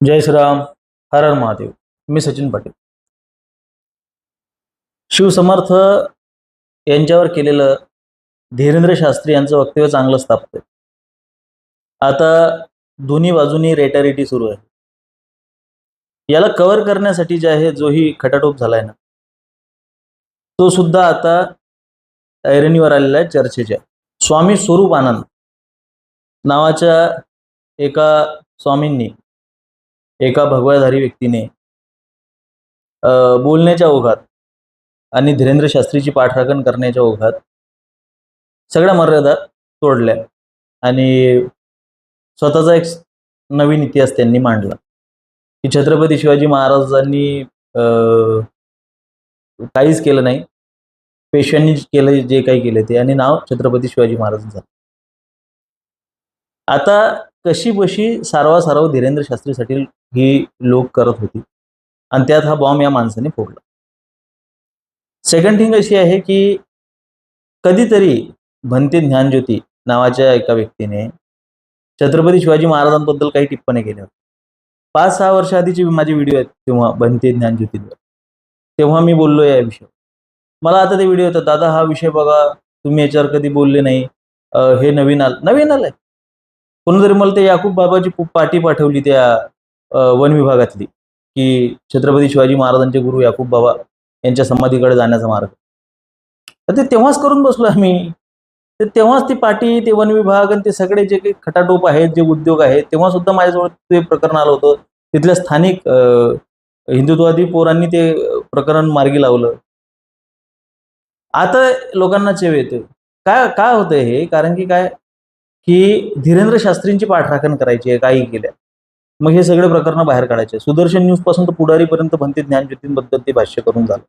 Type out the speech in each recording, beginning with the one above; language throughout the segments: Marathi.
जय श्रीराम. हर हर महादेव. मी सचिन पाटील. शिवसमर्थ यांच्यावर केलेलं धीरेंद्र शास्त्री यांचं वक्तव्य चांगलं स्थापतंय. आता दोन्ही बाजूनी रेटारेटी सुरू आहे. याला कव्हर करण्यासाठी जे आहे जोही खटाटोप झालाय ना, तो सुद्धा आता ऐरणीवर आलेला आहे चर्चेच्या. स्वामी स्वरूपानंद नावाच्या एका स्वामींनी, एका भगवाधारी व्यक्तीने बोलण्याच्या ओघात आणि धीरेंद्र शास्त्रीची पाठराखण करण्याच्या ओघात सगळ्या मर्यादा तोडल्या आणि स्वतःचा एक नवीन इतिहास त्यांनी मांडला की छत्रपती शिवाजी महाराजांनी काहीच केलं नाही, पेशव्यांनी केलं जे काही केले ते, आणि नाव छत्रपती शिवाजी महाराजांचं. आता कशी बशी सारवासारव धीरेंद्र शास्त्रीसाठी ही लोक करत होती आणि त्यात हा बॉम्ब या माणसाने फोडला. सेकंड थिंग अशी आहे की कधीतरी भंते ज्ञानज्योती नावाच्या एका व्यक्तीने छत्रपती शिवाजी महाराजांबद्दल काही टिप्पणी केल्या होत्या. 5-6 वर्ष आधीचे माझे व्हिडिओ आहेत तेव्हा भंते ज्ञानज्योतीवर, तेव्हा मी बोललो या विषयावर. मला आता ते व्हिडिओ येतात, दादा हा विषय बघा, तुम्ही याच्यावर कधी बोलले नाही, हे नवीन आलंय. कोणीतरी मला ते याकूब बाबाची पाटी पाठवली त्या वन विभागातली की छत्रपती शिवाजी महाराजांचे गुरु याकूब बाबा यांच्या समाधीकडे जाण्याचा मार्ग. तर ते तेव्हाच करून बसलो आम्ही. तर तेव्हाच ती पाटी, ते वन विभाग आणि ते सगळे जे काही खटाटोप आहेत, जे उद्योग आहेत, तेव्हा सुद्धा माझ्याजवळ ते प्रकरण आलं होतं. तिथल्या स्थानिक हिंदुत्ववादी पोरांनी ते प्रकरण मार्गी लावलं. आता लोकांना चेव येतोय. काय होतंय हे? कारण की काय की धीरेंद्र शास्त्रींची पाठराखण करायची आहे, काही केल्या, मग हे सगळे प्रकरण बाहेर काढायचे. सुदर्शन न्यूज पासून तर पुढारीपर्यंत भंते ज्ञानज्योतींबद्दल ते भाष्य करून झालं.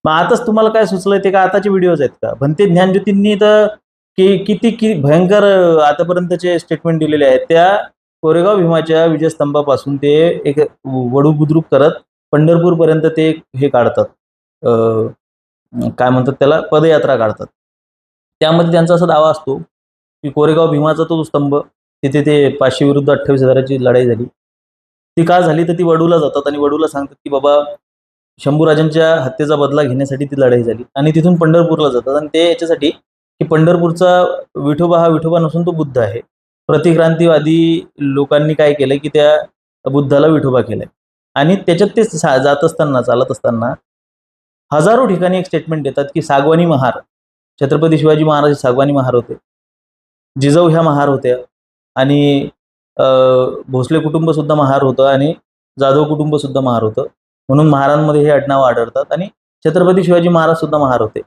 मग आताच तुम्हाला काय सुचलंय ते? का आताचे व्हिडिओज आहेत का? भंते ज्ञानज्योतींनी तर किती भयंकर आतापर्यंतचे स्टेटमेंट दिलेले आहेत. त्या कोरेगाव भीमाच्या विजयस्तंभापासून ते एक वडू बुद्रुक करत पंढरपूरपर्यंत ते हे काढतात, काय म्हणतात त्याला, पदयात्रा काढतात. त्यामध्ये त्यांचा असा दावा असतो की कोरेगाव भीमाचा तो स्तंभ, तिथे ते 500 विरुद्ध 28,000ची लढाई झाली. ती का झाली? तर ती वडूला जातात आणि वडूला सांगतात की बाबा शंभूराजांच्या हत्येचा बदला घेण्यासाठी ती लढाई झाली, आणि तिथून पंढरपूरला जातात. आणि ते याच्यासाठी की पंढरपूरचा विठोबा हा विठोबा नसून तो बुद्ध आहे. प्रतिक्रांतीवादी लोकांनी काय केलं की त्या बुद्धाला विठोबा केलाय, आणि त्याच्यात ते जात असताना, चालत असताना हजारो ठिकाणी एक स्टेटमेंट देतात की सागवानी महार, छत्रपती शिवाजी महाराज सागवानी महार होते, जिजाऊ ह्या महार होत्या, आणि भोसले कुटुंब सुद्धा महार होतं, आणि जाधव कुटुंब सुद्धा महार होतं, म्हणून महारांमध्ये हे आडनावं आढळतात. आणि छत्रपती शिवाजी महाराज सुद्धा महार होते.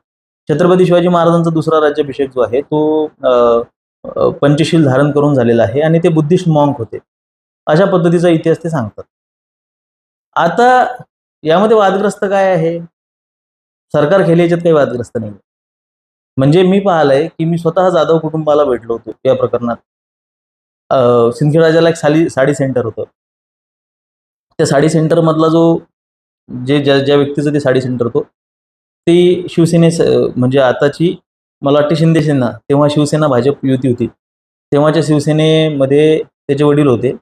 छत्रपती शिवाजी महाराजांचा दुसरा राज्याभिषेक जो आहे तो पंचशील धारण करून झालेला आहे, आणि ते बुद्धिस्ट मॉन्क होते. अशा पद्धतीचा इतिहास ते सांगतात. आता यामध्ये वादग्रस्त काय आहे? सरकार खेळी याच्यात काही वादग्रस्त नाही. म्हणजे मी पाहिलंय की मी स्वतः जाधव कुटुंबाला भेटलो होतो या प्रकरणात. सिंदखेड राजाला एक साडी सेंटर होतं. त्या साडी सेंटर मधला जो ज्या व्यक्तीचं ते साडी सेंटर होतं, ती म्हणजे आताची मला वाटते शिंदे सेना, तेव्हा शिवसेना भाजप युती होती, तेव्हाच्या शिवसेनेमध्ये त्याचे वडील होते.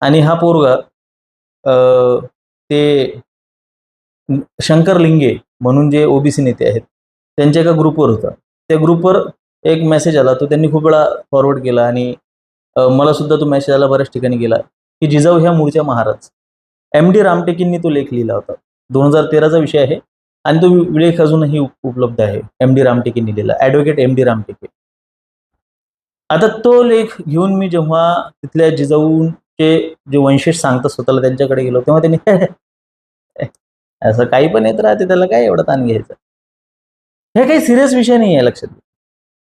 आणि हा पोरगा ते शंकर लिंगे म्हणून जे ओबीसी नेते आहेत त्यांच्या एका ग्रुपवर होता. त्या ग्रुपवर एक मेसेज आला, तो त्यांनी खूप वेळा फॉरवर्ड केला, आणि मला सुद्धा तो मेसेज आला, बऱ्याच ठिकाणी गेला, की जिजाऊ ह्या मूळच्या महाराज. MD रामटेकेंनी तो लेख लिहिला होता. 2013चा विषय आहे, आणि तो लेख अजूनही उपलब्ध आहे. MD रामटेकेंनी लिहिला, ॲडव्होकेट MD रामटेके. आता तो लेख घेऊन मी जेव्हा तिथल्या जिजाऊचे जे वंशज सांगतात स्वतःला त्यांच्याकडे गेलो, तेव्हा त्यांनी असं काही पण येत राहते, त्याला काय एवढं ताण घ्यायचं, हे काही सिरियस विषय नाही आहे. लक्षात घ्या.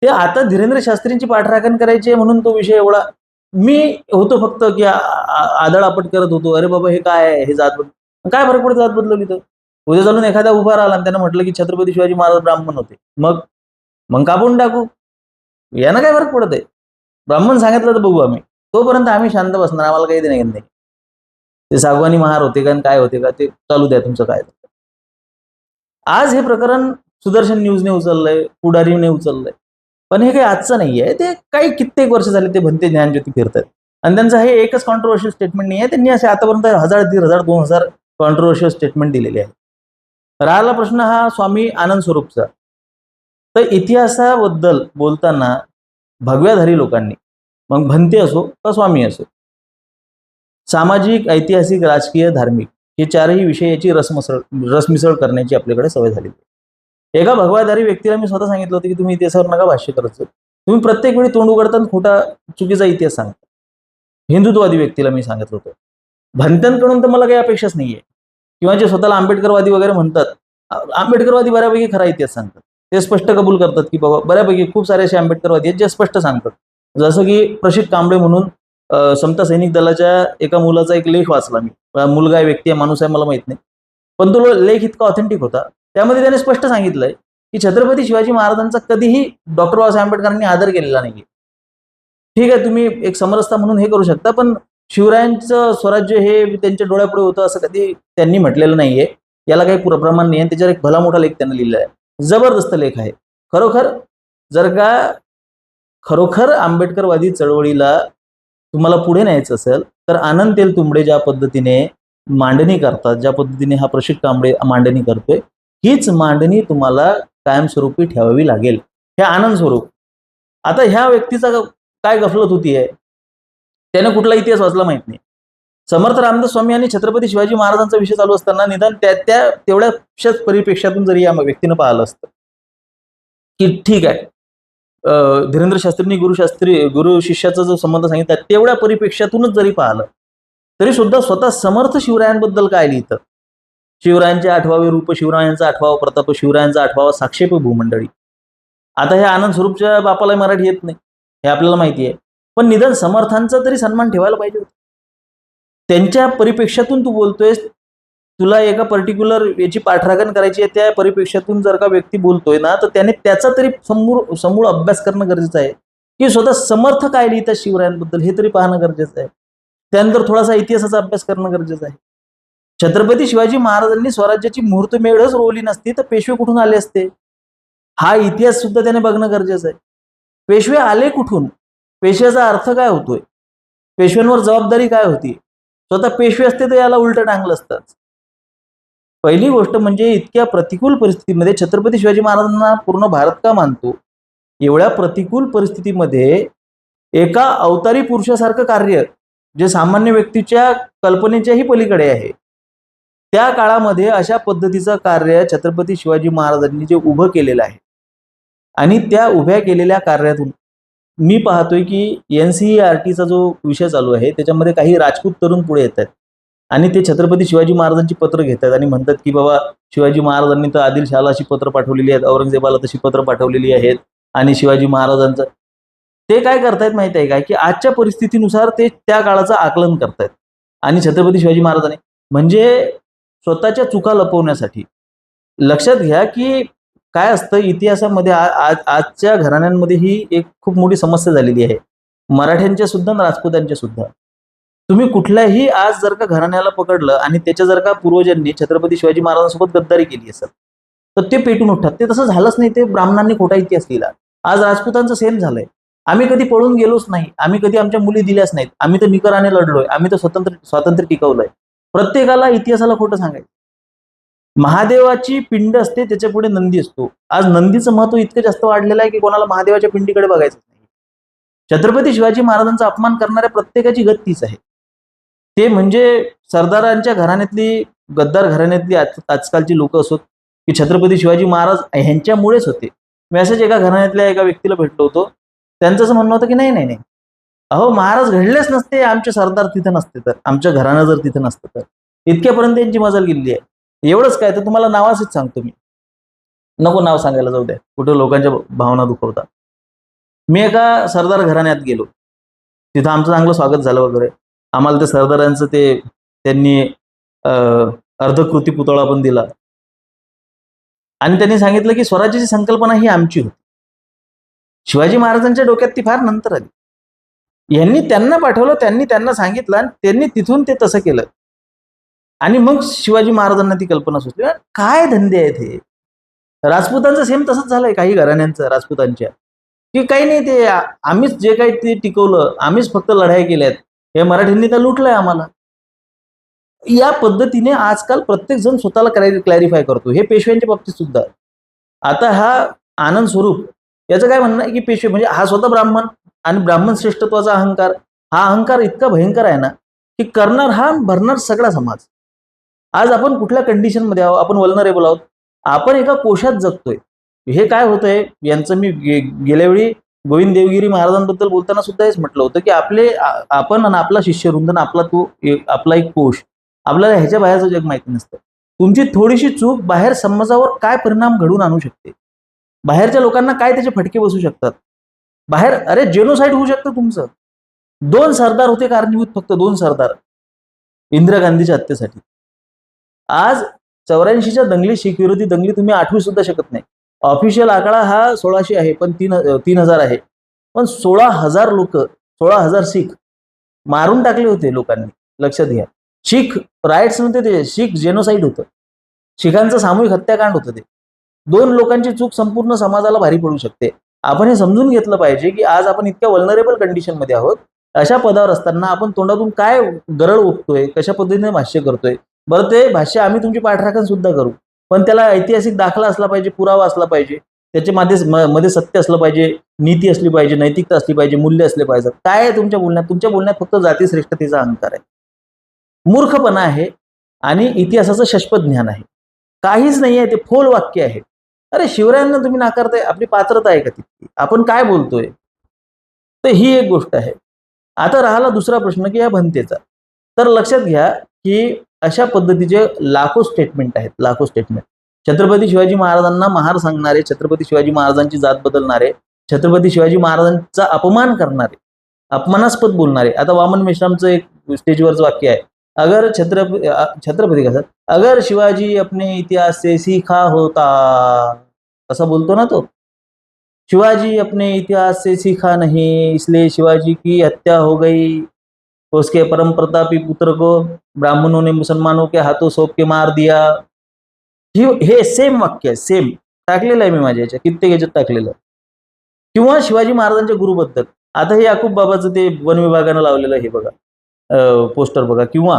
ते आता धीरेंद्र शास्त्रींची पाठराखण करायची म्हणून तो विषय एवढा, मी होतो फक्त की आदळ आपट करत होतो, अरे बाबा हे काय आहे, हे जात बदल, काय फरक पडतो जात बदलवली तर? उद्या चालून एखादा उभा राहिला आणि त्यानं म्हटलं की छत्रपती शिवाजी महाराज ब्राह्मण होते, मग कापून टाकू, यानं काय फरक पडत आहे? ब्राह्मण सांगितलं तर बघू आम्ही, तोपर्यंत आम्ही शांत बसणार, आम्हाला काही देणे नाही. ते सागवानी महार होते का, काय होते का, ते चालू द्या तुमचं काय. आज हे प्रकरण सुदर्शन न्यूजने उचललंय, पुढारीने उचललंय, पण हे काही आजचं नाही आहे. ते काही कित्येक वर्ष झाले ते भंते ज्ञानज्योती फिरतात. आणि त्यांचं हे एकच कॉन्ट्रोवर्शियल स्टेटमेंट नाही आहे, त्यांनी असे आतापर्यंत 1000, 1500, 2000 कॉन्ट्रोवर्शियल स्टेटमेंट दिलेले आहे. राहिला प्रश्न हा स्वामी आनंद स्वरूपचा, तर इतिहासाबद्दल बोलताना भगव्याधारी लोकांनी, मग भंते असो का स्वामी असो, सामाजिक, ऐतिहासिक, राजकीय, धार्मिक हे चारही विषय याची रसमिसळ करण्याची आपल्याकडे सवय झाली. एका भगवाधारी व्यक्तीला मी स्वतः सांगितलं होतं की तुम्ही इतिहासावर नका भाष्य करायचं, तुम्ही प्रत्येक वेळी तोंड उघडताना खोटा चुकीचा इतिहास सांगता. हिंदुत्ववादी व्यक्तीला मी सांगितलं होतं. भंत्यांकडून तर मला काही अपेक्षाच नाहीये, किंवा जे स्वतःला आंबेडकरवादी वगैरे म्हणतात, आंबेडकरवादी बऱ्यापैकी खरा इतिहास सांगतात. ते स्पष्ट कबूल करतात की बाबा बऱ्यापैकी खूप सारे असे आंबेडकरवादी आहेत जे स्पष्ट सांगतात. जसं की प्रशित कांबळे म्हणून समता सैनिक दलाच्या एका मुलाचा एक लेख वाचला मी. मुलगा आहे, व्यक्ती आहे, माणूस आहे मला माहित नाही, पण तो लेख इतका ऑथेंटिक होता. त्यामध्ये त्याने स्पष्ट सांगितलंय की छत्रपती शिवाजी महाराजांचा कधीही डॉक्टर बाबासाहेब आंबेडकरांनी आदर केलेला नाहीये. ठीक आहे, तुम्ही एक समरसता म्हणून हे करू शकता, पण शिवरायांचं स्वराज्य हे त्यांच्या डोळ्यापुढे होतं असं कधी त्यांनी म्हटलेलं नाहीये. याला काही प्रमाण नाही आहे. त्याच्यावर एक भला मोठा लेख त्यांना लिहिला आहे. जबरदस्त लेख आहे. जर का खरोखर आंबेडकरवादी चळवळीला तुम्हाला पुढे न्यायचं असेल तर आनंद तेलतुंबडे ज्या पद्धतीने मांडणी करतात, ज्या पद्धतीने हा प्रशित कांबळे मांडणी करतोय, हीच मांडणी तुम्हाला कायमस्वरूपी ठेवावी लागेल. हे आनंद स्वरूप. आता ह्या व्यक्तीचा काय गफलत होती आहे, त्याने कुठला इतिहास वाचला माहित नाही. समर्थ रामदास स्वामी आणि छत्रपती शिवाजी महाराजांचा विषय चालू असताना निदान तेवढ्याच परिप्रेक्षातून जरी या व्यक्तीनं पाहिलं असतं की ठीक आहे, धीरेंद्र शास्त्रींनी गुरु शिष्याचा जो संबंध सांगितला तेवढ्या परिप्रेक्षातूनच जरी पाहिलं तरी सुद्धा स्वतः समर्थ शिवरायांबद्दल काय लिहितं. शिवरायांचे 8वावे रूप, शिवरायांचा 8वा प्रताप, शिवरायांचा 8वा साक्षेप भूमंडळी. आता हे आनंद स्वरूपच्या बापाला मराठी येत नाही हे आपल्याला माहिती आहे, पण निदान समर्थांचा तरी सन्मान ठेवायला पाहिजे. त्यांच्या परिप्रेक्षातून तू बोलतोयस, तुला एका पर्टिक्युलर याची पाठराखण करायची आहे, त्या परिप्रेक्षातून जर का व्यक्ती बोलतोय ना, तर त्याने त्याचा तरी समूळ अभ्यास करणं गरजेचं आहे की स्वतः समर्थ काय लिहितात शिवरायांबद्दल हे तरी पाहणं गरजेचं आहे. त्यानंतर थोडासा इतिहासाचा अभ्यास करणं गरजेचं आहे. छत्रपती शिवाजी महाराजांनी स्वराज्याची मुहूर्तमेढच रोवली नसती तर पेशवे कुठून आले असते, हा इतिहास सुद्धा त्याने बघणं गरजेचं आहे. पेशवे आले कुठून, पेशव्याचा अर्थ काय होतोय, पेशव्यांवर जबाबदारी काय होती, स्वतः पेशवे असते तर याला उलट टांगलं असतं. पहिली गोष्ट म्हणजे इतक्या प्रतिकूल परिस्थितीमध्ये छत्रपती शिवाजी महाराजांना पूर्ण भारत का मानतो, एवढ्या प्रतिकूल परिस्थितीमध्ये एका अवतारी पुरुषासारखं कार्य जे सामान्य व्यक्तीच्या कल्पनेच्याही पलीकडे आहे, त्या काळामध्ये अशा पद्धतीचं कार्य छत्रपती शिवाजी महाराजांनी जे उभं केलेलं आहे आणि त्या उभ्या केलेल्या कार्यातून मी पाहतोय की NCERTचा जो विषय चालू आहे त्याच्यामध्ये काही राजपूत तरुण पुढे येत आहेत आणि ते छत्रपती शिवाजी महाराजांची पत्र घेतात आणि म्हणतात की बाबा शिवाजी महाराजांनी तर आदिलशहाला अशी पत्र पाठवलेली आहेत, औरंगजेबाला तशी पत्र पाठवलेली आहेत आणि शिवाजी महाराजांचं ते काय करतायत माहिती आहे काय, की आजच्या परिस्थितीनुसार ते त्या काळाचं आकलन करतायत. आणि छत्रपती शिवाजी महाराजांनी म्हणजे स्वतःच्या चुका लपवण्यासाठी, लक्षात घ्या की काय असतं इतिहासामध्ये आजच्या घराण्यांमध्ये ही एक खूप मोठी समस्या झालेली आहे, मराठ्यांच्या सुद्धा आणि राजपूतांच्या सुद्धा. तुम्ही कुठल्याही आज जर का घराण्याला पकडलं आणि त्याच्या जर का पूर्वजांनी छत्रपती शिवाजी महाराजांसोबत गद्दारी केली असेल तर ते पेटून उठतात. ते तसं झालंच नाही, ते ब्राह्मणांनी खोटा इतिहास लिहिला. आज राजपूतांचं सेम झालंय. आम्ही कधी पळून गेलोच नाही, आम्ही कधी आमच्या मुली दिल्याच नाहीत, आम्ही तर निकराने लढलोय, आम्ही तर स्वातंत्र्य टिकवलंय. प्रत्येकाला इतिहासाला खोटं सांगायचं. महादेवाची पिंड असते त्याच्या पुढे नंदी असतो. आज नंदीचं महत्व इतकं जास्त वाढलेलं आहे की कोणाला महादेवाच्या पिंडीकडे बघायचं नाही. छत्रपती शिवाजी महाराजांचा अपमान करणाऱ्या प्रत्येकाची गत तीच आहे. ते म्हणजे सरदारांच्या घराण्यातली, गद्दार घराण्यातली आजकालची लोक असोत की छत्रपती शिवाजी महाराज ह्यांच्यामुळेच होते. मी असंच एका घराण्यातल्या एका व्यक्तीला भेटलो होतो, त्यांचं असं म्हणणं होतं की नाही नाही नाही, अहो महाराज घडलेच नसते, आमचे सरदार तिथं नसते तर, आमच्या घराणं जर तिथं नसतं तर. इतक्यापर्यंत त्यांची मजल गेलेली आहे. एवढंच काय तर तुम्हाला नावाचंच सांगतो मी, नको नाव सांगायला जाऊ द्या, कुठं लोकांच्या भावना दुखवता. मी एका सरदार घराण्यात गेलो, तिथं आमचं चांगलं स्वागत झालं वगैरे. आम्हाला ते सरदारांचं त्यांनी अर्धकृती पुतळा पण दिला आणि त्यांनी सांगितलं की स्वराज्याची संकल्पना ही आमची होती. शिवाजी महाराजांच्या डोक्यात ती फार नंतर आली. यांनी त्यांना पाठवलं, त्यांनी त्यांना सांगितलं आणि त्यांनी तिथून ते तसं केलं आणि मग शिवाजी महाराजांना ती कल्पना सुचली. काय धंदे आहेत हे. राजपूतांचं सेम तसंच झालंय, काही घराण्यांचं राजपूतांच्या, की काही नाही, ते आम्हीच जे काही ते टिकवलं, आम्हीच फक्त लढाई केल्यात, हे मराठ्यांनी तर लुटलंय आम्हाला. या पद्धतीने आजकाल प्रत्येक जण स्वतःला क्लॅरिफाय करतो. हे पेशव्यांच्या बाबतीत सुद्धा. आता हा आनंद स्वरूप याचं काय म्हणणं आहे की पेशवे म्हणजे हा स्वतः ब्राह्मण आणि ब्राह्मण श्रेष्ठत्वाचा अहंकार, हा अहंकार इतका भयंकर आहे ना की करणार हा भरणार सगळा समाज. आज आपण कुठल्या कंडिशनमध्ये आहोत, आपण वल्नरेबल आहोत, आपण एका कोशात जगतोय. हे काय होतंय यांचं मी गेल्या वेळी गोविंद देवगिरी महाराजांबद्दल बोलताना सुद्धा हेच म्हटलं होतं की आपण आणि आपला शिष्यवृंद आणि आपला एक कोश, आपल्याला ह्याच्या बाहेरचं जग माहिती नसतं. तुमची थोडीशी चूक बाहेर समाजावर काय परिणाम घडवून आणू शकते, बाहेरच्या लोकांना काय त्याचे फटके बसू शकतात. बाहेर अरे जेनोसाईड होऊ शकतं तुमचं. 2 सरदार होते कारणीभूत, फक्त 2 सरदार इंदिरा गांधीच्या हत्येसाठी. आज 84च्या दंगली, शीख विरोधी दंगली तुम्ही आठवू सुद्धा शकत नाही. ऑफिशियल आकडा हा 1600 आहे, पण 3000 आहे. पण 16,000 लोक, 16,000 शीख मारून टाकले होते लोकांनी. लक्षात घ्या, शीख राईट्स नव्हते ते, शीख जेनोसाईड होतं, शिखांचं सामूहिक हत्याकांड होतं ते. 2 लोकांची चूक संपूर्ण समाजाला भारी पडू शकते. आपण हे समजून घेतलं पाहिजे की आज आपण इतक्या वल्नरेबल कंडिशनमध्ये आहोत. अशा पदावर असताना आपण तोंडातून काय गरळ ओकतोय, कशा पद्धतीने भाष्य करतोय. बरं, ते भाष्य आम्ही तुमची पाठराखण सुद्धा करू, पण त्याला ऐतिहासिक दाखला असला पाहिजे, पुरावा असला पाहिजे, त्याच्या मध्ये सत्य असलं पाहिजे, नीती असली पाहिजे, नैतिकता असली पाहिजे, मूल्य असले पाहिजे. काय आहे तुमच्या बोलण्यात? तुमच्या बोलण्यात फक्त जातीश्रेष्ठतेचा अहंकार आहे, मूर्खपणा आहे आणि इतिहासाचं शश्वत ज्ञान आहे. काहीच नाही आहे, ते फोल वाक्य आहे. अरे शिवरायांना तुम्ही नाकारताय, आपली पात्रता आहे का तितकी? आपण काय बोलतोय? तर ही एक गोष्ट आहे. आता राहिला दुसरा प्रश्न की या भंतेचा. तर लक्षात घ्या की अशा पद्धतीचे लाखो स्टेटमेंट आहेत, लाखो स्टेटमेंट. छत्रपती शिवाजी महाराजांना महार सांगणारे, छत्रपती शिवाजी महाराजांची जात बदलणारे, छत्रपती शिवाजी महाराजांचा अपमान करणारे, अपमानास्पद बोलणारे. आता वामन मेश्रामचं एक स्टेजवरचं वाक्य आहे, छत्रपती कसं, अगर शिवाजी अपने इतिहास से सीखा होता, असा बोलतो ना तो. शिवाजी अपने इतिहास से सीखा नहीं, इसलिए शिवाजी की हत्या हो गई, उसके परम प्रतापी पुत्र को ब्राह्मणों ने मुसलमानों के हाथों सौंप के मार दिया. हे सेम वाक्य आहे, सेम टाकलेलं आहे मी माझ्या याच्या कित्येक याच्यात टाकलेलं आहे. किंवा शिवाजी महाराजांच्या गुरुबद्दल आता हे याकूब बाबाचं ते वन विभागानं लावलेलं हे बघा, पोस्टर बघा. किंवा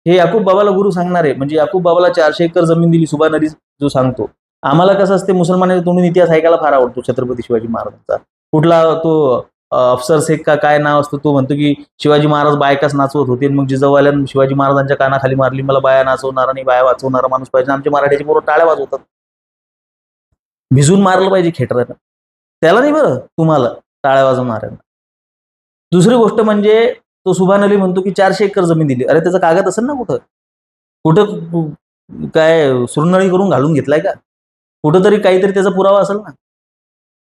हे याकूब बाबाला गुरु सांगणारे, म्हणजे याकूब बाबाला 400 एकर जमीन दिली सुभा नदी जो सांगतो. आम्हाला कसं असते, मुसलमानांच्या तोंडून इतिहास ऐकायला फार आवडतो छत्रपती शिवाजी महाराजांचा. कुठला तो अफसर शेख का काय नाव असतं, तो म्हणतो की शिवाजी महाराज बायकाच नाचवत होते, मग जिजाऊवाल्यानं शिवाजी महाराजांच्या कानाखाली मारली, मला बाया नाचवणारा आणि बाया वाचवणारा माणूस पाहिजे. आमच्या मराठीचे पोरं टाळ्या वाजवतात. भिजून मारलं पाहिजे खेटरानं, त्याला नाही बरं, तुम्हाला टाळ्या वाजवणाऱ्यांना. दुसरी गोष्ट म्हणजे तो सुभान अली म्हणतो की 400 एकर जमीन दिली. अरे त्याचा कागद असेल ना, कुठं कुठं काय सुरनळी करून घालून घेतलाय का? कुठंतरी काहीतरी त्याचा पुरावा असेल ना.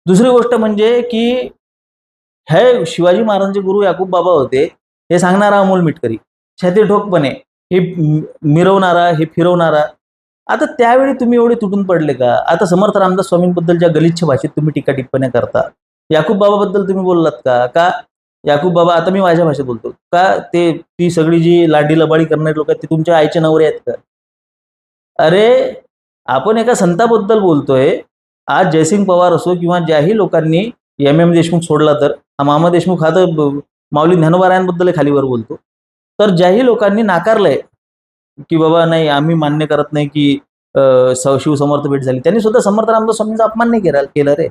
दुसरी गोष्ट म्हणजे की हे शिवाजी महाराजांचे गुरु याकूब बाबा होते, हे सांगणारा अमोल मिटकरी, छाती ठोकपणे हे मिरवणारा, हे फिरवणारा. आता त्यावेळी तुम्ही एवढे तुटून पडले का? आता समर्थ रामदास स्वामींबद्दलच्या गलिच्छ भाषेत तुम्ही टीका टिप्पण्या करता. याकूब बाबाबद्दल तुम्ही बोललात का? याकूब बाबा, आता मी माझ्या भाषेत बोलतो का, ती सगळी जी लाडी लबाडी करणारी लोक आहेत, ते तुमच्या आईचे नवरे आहेत का? अरे आपण एका संताबद्दल बोलतोय. आज जयसिंग पवार असो किंवा ज्याही लोकांनी एम देशमुख सोडला, तर मामा देशमुख हा तर माऊली ज्ञानोबारायांबद्दल खालीवर बोलतो. तर ज्याही लोकांनी नाकारलंय की बाबा नाही, आम्ही मान्य करत नाही की शिवसमर्थ भेट झाली, त्यांनी सुद्धा समर्थ रामदास स्वामींचा अपमान नाही केला रे.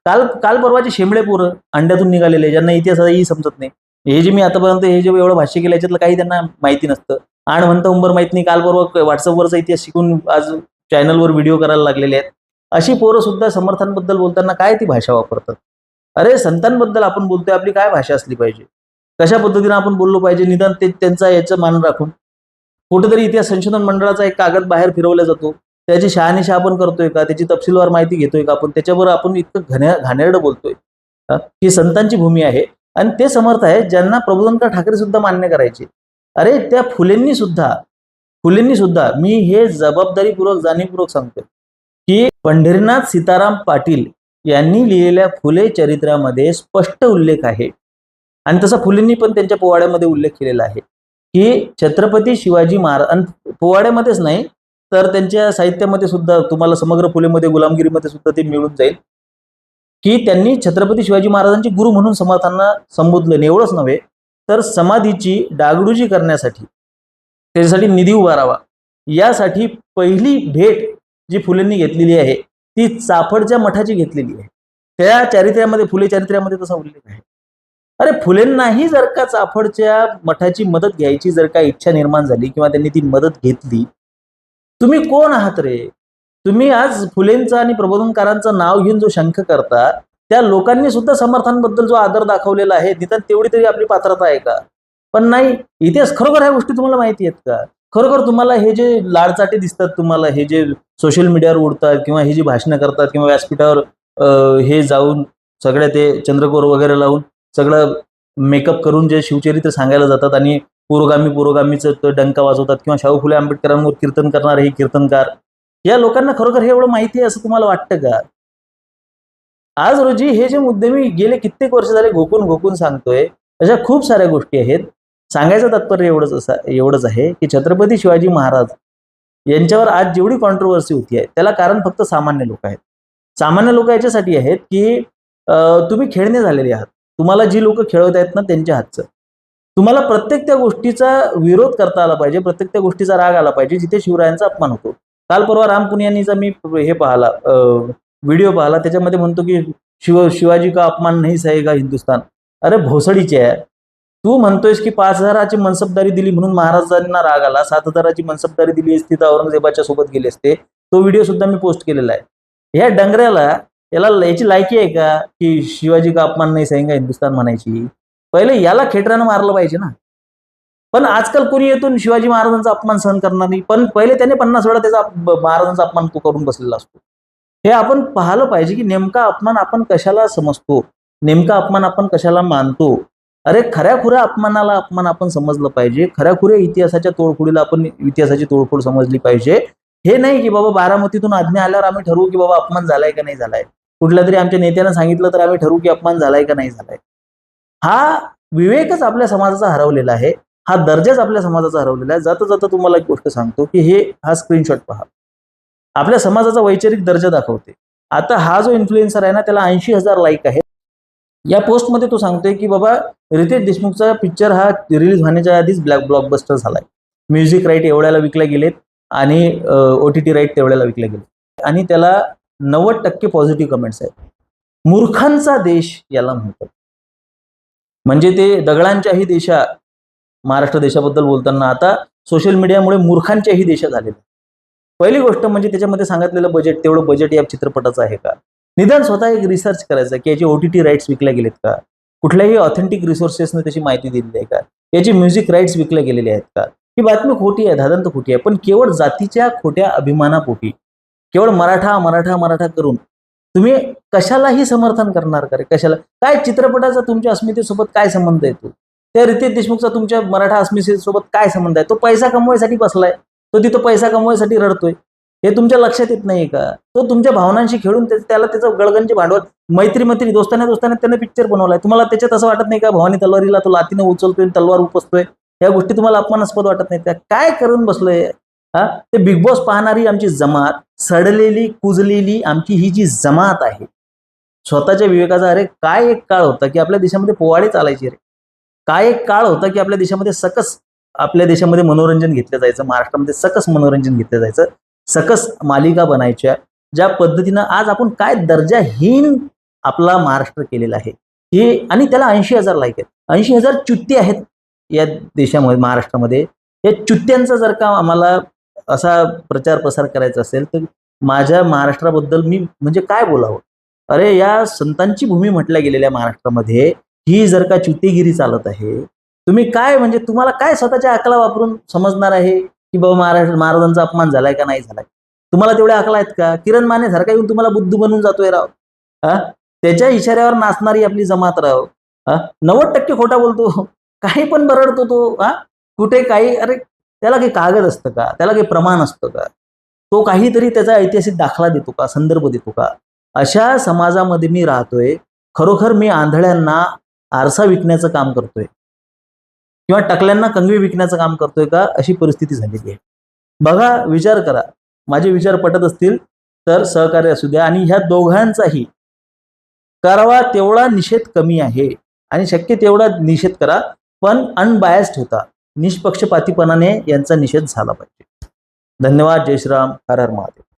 काल परवाचे शेंबडे पोरं अंड्यातून निघालेले, ज्यांना इतिहासाही समजत नाही, हे जे मी आतापर्यंत हे जे एवढं भाष्य केलं याच्यातलं काही त्यांना माहिती नसतं. आणि म्हणता उंबर माहित नाही, काल परवा व्हॉट्सअपवरचा इतिहास शिकून आज चॅनलवर व्हिडिओ करायला लागलेले आहेत. अशी पोरं सुद्धा समर्थांबद्दल बोलताना काय ती भाषा वापरतात. अरे संतांबद्दल आपण बोलतोय, आपली काय भाषा असली पाहिजे, कशा पद्धतीने आपण बोललो पाहिजे, निदान त्यांचा याचं मान राखून. कुठेतरी इतिहास संशोधन मंडळाचा एक कागद बाहेर फिरवला जातो, त्याची शहानिशा आपण करतोय का, त्याची तपशीलवार माहिती घेतोय का आपण, त्याच्यावर आपण इतकं घाणेरडं बोलतोय. ही संतांची भूमी आहे आणि ते समर्थ आहे ज्यांना प्रबोधनकार ठाकरे सुद्धा मान्य करायचे. अरे त्या फुलेंनी सुद्धा मी हे जबाबदारीपूर्वक जाणीवपूर्वक सांगतोय की पंढरीनाथ सीताराम पाटील यांनी लिहिलेल्या फुले चरित्रामध्ये स्पष्ट उल्लेख आहे, आणि तसा फुलेंनी पण त्यांच्या पोवाड्यामध्ये उल्लेख केलेला आहे की छत्रपती शिवाजी महाराज, पोवाड्यामध्येच नाही तर त्यांच्या साहित्यामध्ये सुद्धा तुम्हाला समग्र फुलेमध्ये, गुलामगिरीमध्ये सुद्धा ते मिळून जाईल की त्यांनी छत्रपती शिवाजी महाराजांचे गुरु म्हणून समर्थांना संबोधलं. एवढंच नव्हे तर समाधीची डागडुजी करण्यासाठी, त्याच्यासाठी निधी उभारावा, यासाठी पहिली भेट जी फुलेंनी घेतलेली आहे ती चाफडच्या मठाची घेतलेली आहे. त्या चारित्र्यामध्ये, फुले चारित्र्यामध्ये तसा उल्लेख आहे. अरे फुलेंनाही जर का चाफडच्या मठाची मदत घ्यायची जर का इच्छा निर्माण झाली किंवा त्यांनी ती मदत घेतली, तुम्ही कोण आहात रे? तुम्ही आज फुलेंचं आणि प्रबोधनकारांचं नाव घेऊन जो शंख करता, त्या लोकांनी सुद्धा समर्थांबद्दल जो आदर दाखवलेला आहे, निदान तेवढी तरी आपली पात्रता आहे का? पण नाही. इतिहास खरोखर ह्या गोष्टी तुम्हाला माहिती आहेत का? खरोखर तुम्हाला हे जे लाडचाटे दिसतात, तुम्हाला हे जे सोशल मीडियावर उडतात किंवा हे जी भाषणं करतात किंवा व्यासपीठावर हे जाऊन सगळे ते चंद्रकोर वगैरे लावून सगळं मेकअप करून जे शिवचरित्र सांगायला जातात आणि पुरोगामीचं डंका वाजवतात किंवा शाहू फुले आंबेडकरांवर कीर्तन करणारे हे कीर्तनकार, या लोकांना खरोखर हे एवढं माहिती आहे असं तुम्हाला वाटतं का? आज रोजी हे जे मुद्दे मी गेले कित्येक वर्ष झाले घोकून सांगतोय, अशा खूप साऱ्या गोष्टी आहेत. सांगायचं तात्पर्य एवढंच आहे की छत्रपती शिवाजी महाराज यांच्यावर आज जेवढी कॉन्ट्रोवर्सी होती आहे त्याला कारण फक्त सामान्य लोक आहेत. सामान्य लोक याच्यासाठी आहेत की तुम्ही खेळणे झालेले आहात. तुम्हाला जी लोक खेळवत आहेत ना त्यांच्या हातचं. तुम्हाला प्रत्येक त्या गोष्टीचा विरोध करता आला पाहिजे, प्रत्येक त्या गोष्टीचा राग आला पाहिजे जिथे शिवरायांचा अपमान होतो. काल परवा राम पुनियांनीचा मी हे पाहिला, व्हिडिओ पाहिला, त्याच्यामध्ये म्हणतो की शिवाजी का अपमान नाही सहेगा हिंदुस्तान. अरे भोसडीचे आहे. तू म्हणतोयस की 5,000ची मनसबदारी दिली म्हणून महाराजांना राग आला, 7,000ची मनसबदारी दिली असती तर औरंगजेबाच्या सोबत गेले असते. तो व्हिडिओ सुद्धा मी पोस्ट केलेला आहे. ह्या डंगऱ्याला याची लायकी आहे का की शिवाजी का अपमान नाही सहेगा हिंदुस्तान म्हणायची? पहिले याला खेटरानं मारलं पाहिजे ना. पण आजकाल कोणी येतून शिवाजी महाराजांचा अपमान सहन करणार नाही, पण पहिले त्याने 50 वेळा त्याचा महाराजांचा अपमान तो करून बसलेला असतो. हे आपण पाहिलं पाहिजे की नेमका अपमान आपण कशाला समजतो, नेमका अपमान आपण कशाला मानतो. अरे खऱ्याखुऱ्या अपमानाला अपमान आपण समजलं पाहिजे, खऱ्याखुऱ्या इतिहासाच्या तोडफोडीला आपण इतिहासाची तोडफोड समजली पाहिजे. हे नाही की बाबा बारामतीतून आज्ञा आल्यावर आम्ही ठरवू की बाबा अपमान झालाय का नाही झालाय, कुठल्या तरी आमच्या नेत्यानं सांगितलं तर आम्ही ठरवू की अपमान झालाय का नाही झालाय. हा विवेकच आपल्या समाजाचा हरवलेला आहे, हा दर्जाच आपल्या समाजाचा हरवलेला आहे. जाता जाता तुम्हाला एक गोष्ट सांगतो की हा स्क्रीनशॉट पहा, आपल्या समाजाचा वैचारिक दर्जा दाखवते. आता हा जो इन्फ्लुएन्सर आहे ना त्याला 80,000 लाईक आहेत. या पोस्टमध्ये तो सांगतोय की बाबा रितेश देशमुखचा पिक्चर हा रिलीज होण्याच्या आधीच ब्लॉकबस्टर झालाय. म्युझिक राईट एवढ्याला विकल्या गेलेत आणि OTT राईट तेवढ्याला विकल्या गेले आणि त्याला 90% पॉझिटिव्ह कमेंट्स आहेत. मूर्खांचा देश याला म्हणतात. म्हणजे ते दगडांच्याही देशा, महाराष्ट्र देशाबद्दल बोलताना आता सोशल मीडियामुळे मूर्खांच्याही देशा झालेले. पहिली गोष्ट म्हणजे त्याच्यामध्ये सांगितलेलं बजेट, तेवढं बजेट या चित्रपटाचं आहे का? निदान स्वतः एक रिसर्च करायचं की याचे OTT राईट्स विकल्या गेलेत का? कुठल्याही ऑथेंटिक रिसोर्सेसने त्याची माहिती दिलेली आहे का? याची म्युझिक राईट्स विकल्या गेलेले आहेत का? ही बातमी खोटी आहे, धादांत खोटी आहे. पण केवळ जातीच्या खोट्या अभिमानापोटी, केवळ मराठा करून तुम्ही कशालाही समर्थन करणार का रे? कशाला? काय चित्रपटाचा तुमच्या अस्मितेसोबत काय संबंध येतो? त्या रितेश देशमुखचा तुमच्या मराठा अस्मितेसोबत काय संबंध आहे? तो पैसा कमवायसाठी बसलाय, तो तिथं पैसा कमवायसाठी रडतोय. हे तुमच्या लक्षात येत नाही का? तो तुमच्या भावनांशी खेळून त्याला त्याचं गळगंजी भांडवल, मैत्री दोस्ताने त्याने पिक्चर बनवलाय. तुम्हाला त्याच्यात असं वाटत नाही का भवानी तलवारीला तो लातीनं उचलतोय, तलवार उपसतोय, या गोष्टी तुम्हाला अपमानास्पद वाटत नाहीत का? काय करून बसलोय? ते बिग बॉस पाहणारी आमची जमात, सडलेली कुजलेली आमची ही जी जमात आहे, स्वतःच्या विवेकाचा, अरे काय एक काळ होता की आपल्या देशामध्ये पोवाडे चालायचे रे. काय एक काळ होता की आपल्या देशामध्ये मनोरंजन घेतलं जायचं, महाराष्ट्रामध्ये सकस मनोरंजन घेतलं जायचं, सकस मालिका बनायच्या. ज्या पद्धतीनं आज आपण काय दर्जाहीन आपला महाराष्ट्र केलेला आहे हे, आणि त्याला 80,000 लाईक आहेत. 80,000 चुत्ते आहेत या देशामध्ये, महाराष्ट्रामध्ये. या चुत्त्यांचा जर का आम्हाला असा प्रचार प्रसार करायचा असेल तर माझ्या महाराष्ट्राबद्दल मी म्हणजे काय बोलावं? अरे या संतांची भूमी म्हटल्या गेलेल्या महाराष्ट्रामध्ये ही जर का चुत्तेगिरी चालत आहे, तुम्ही काय म्हणजे तुम्हाला काय स्वतःच्या अकला वापरून समजणार आहे की बाबा महाराजांचा अपमान झालाय का नाही झालाय? तुम्हाला तेवढ्या अकला आहेत का? किरण माने सारखा येऊन तुम्हाला बुद्धू बनून जातोय राव. त्याच्या इशाऱ्यावर नाचणारी आपली जमात राव. 90% खोटा बोलतो, काही पण बरडतो तो. कुठे काही, अरे त्याला काही कागद असतं का? त्याला काही प्रमाण असतं का? तो काहीतरी त्याचा ऐतिहासिक दाखला देतो का? संदर्भ देतो का? अशा समाजामध्ये मी राहतोय. खरोखर मी आंधळ्यांना आरसा विकण्याचं काम करतोय किंवा टकल्यांना कंगवी विकण्याचं काम करतोय का? अशी परिस्थिती झालेली आहे. बघा, विचार करा. माझे विचार पटत असतील तर सहकार्य असू द्या, आणि ह्या दोघांचाही करावा तेवढा निषेध कमी आहे आणि शक्य तेवढा निषेध करा. पण अनबायस्ड होता, निष्पक्षपातीपणाने यांचा निषेध झाला पाहिजे. धन्यवाद. जय श्रीराम. हर हर महादेव.